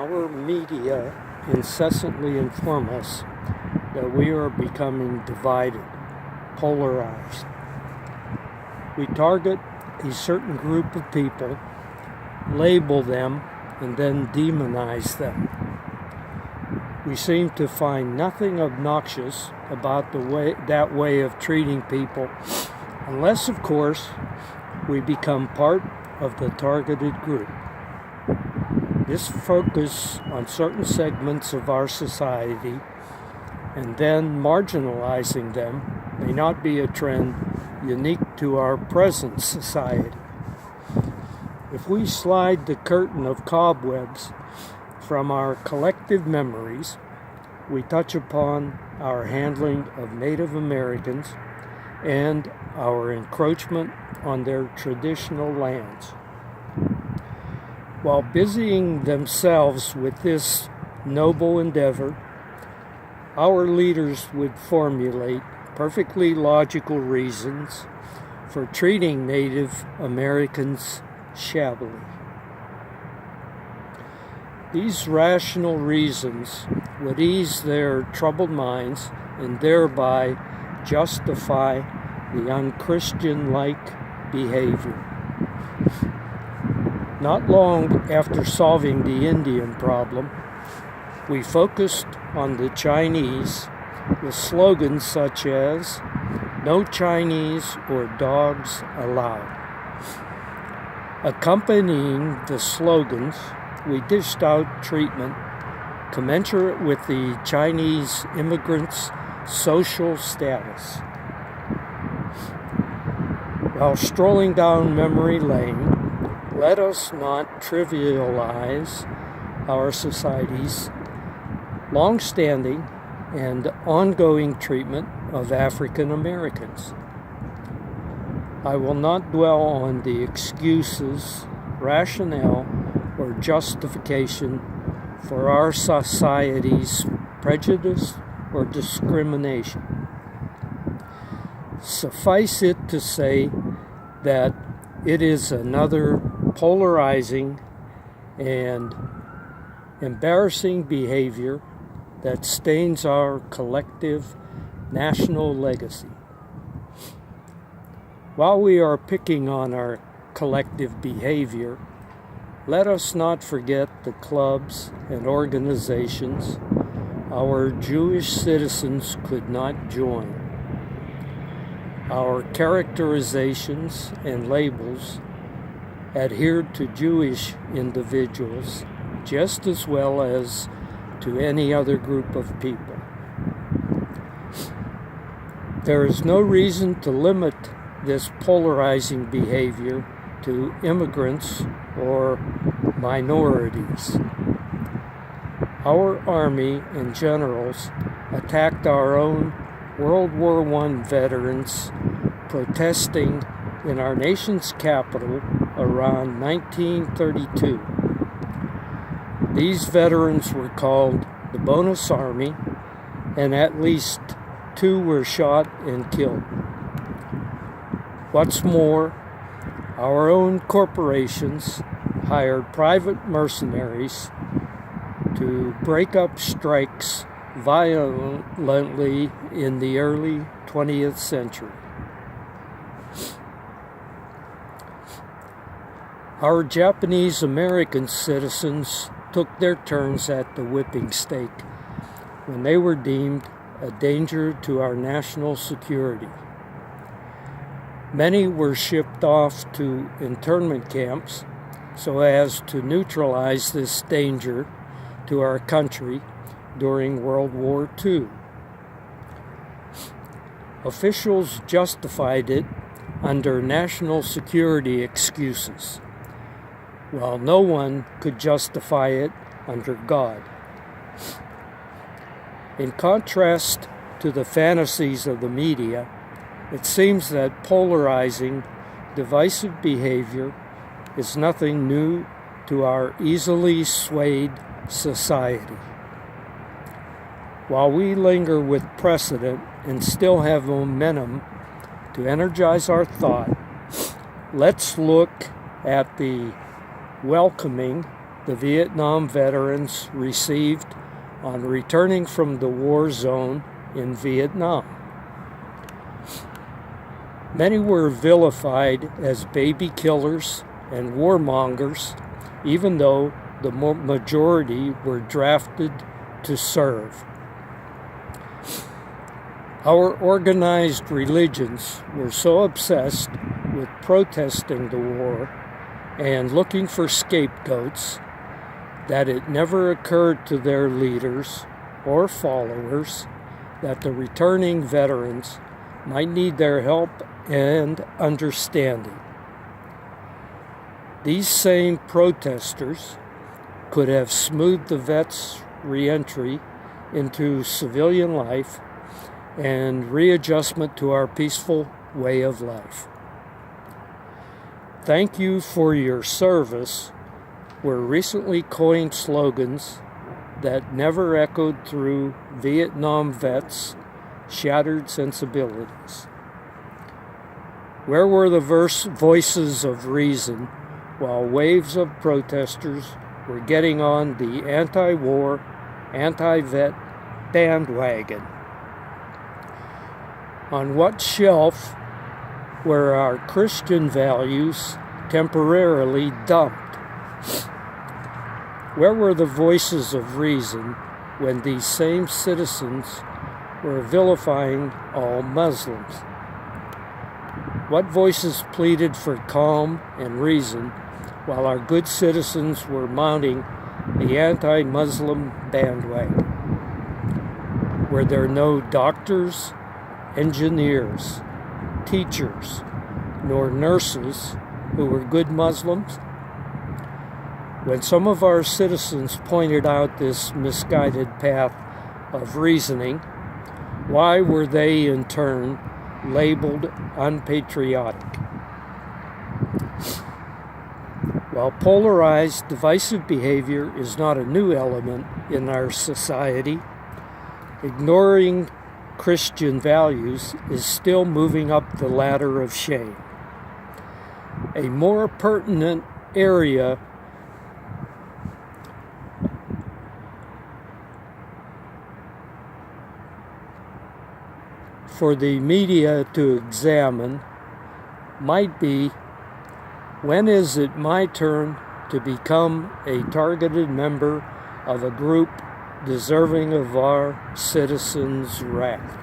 Our media incessantly inform us that we are becoming divided, polarized. We target a certain group of people, label them, and then demonize them. We seem to find nothing obnoxious about that way of treating people, unless, of course, we become part of the targeted group. This focus on certain segments of our society and then marginalizing them may not be a trend unique to our present society. If we slide the curtain of cobwebs from our collective memories, we touch upon our handling of Native Americans and our encroachment on their traditional lands. While busying themselves with this noble endeavor, our leaders would formulate perfectly logical reasons for treating Native Americans shabbily. These rational reasons would ease their troubled minds and thereby justify the unchristian-like behavior. Not long after solving the Indian problem, we focused on the Chinese with slogans such as, "No Chinese or dogs allowed." Accompanying the slogans, we dished out treatment commensurate with the Chinese immigrants' social status. While strolling down memory lane, let us not trivialize our society's long-standing and ongoing treatment of African Americans. I will not dwell on the excuses, rationale, or justification for our society's prejudice or discrimination. Suffice it to say that it is another polarizing and embarrassing behavior that stains our collective national legacy. While we are picking on our collective behavior, let us not forget the clubs and organizations our Jewish citizens could not join. Our characterizations and labels adhered to Jewish individuals just as well as to any other group of people. There is no reason to limit this polarizing behavior to immigrants or minorities. Our army and generals attacked our own World War I veterans protesting in our nation's capital around 1932. These veterans were called the Bonus Army, and at least 2 were shot and killed. What's more, our own corporations hired private mercenaries to break up strikes violently in the early 20th century. Our Japanese American citizens took their turns at the whipping stake when they were deemed a danger to our national security. Many were shipped off to internment camps so as to neutralize this danger to our country during World War II. Officials justified it under national security excuses, while no one could justify it under God. In contrast to the fantasies of the media, it seems that polarizing, divisive behavior is nothing new to our easily swayed society. While we linger with precedent and still have momentum to energize our thought, let's look at the welcoming the Vietnam veterans received on returning from the war zone in Vietnam. Many were vilified as baby killers and warmongers, even though the majority were drafted to serve. Our organized religions were so obsessed with protesting the war and looking for scapegoats that it never occurred to their leaders or followers that the returning veterans might need their help and understanding. These same protesters could have smoothed the vets' reentry into civilian life and readjustment to our peaceful way of life. Thank you for your service were recently coined slogans that never echoed through Vietnam vets' shattered sensibilities. Where were the voices of reason while waves of protesters were getting on the anti-war, anti-vet bandwagon? On what shelf were our Christian values temporarily dumped? Where were the voices of reason when these same citizens were vilifying all Muslims? What voices pleaded for calm and reason while our good citizens were mounting the anti-Muslim bandwagon? Were there no doctors, engineers, teachers, nor nurses who were good Muslims? When some of our citizens pointed out this misguided path of reasoning, why were they in turn labeled unpatriotic? While polarized, divisive behavior is not a new element in our society, ignoring Christian values is still moving up the ladder of shame. A more pertinent area for the media to examine might be, when is it my turn to become a targeted member of a group deserving of our citizens' wrath?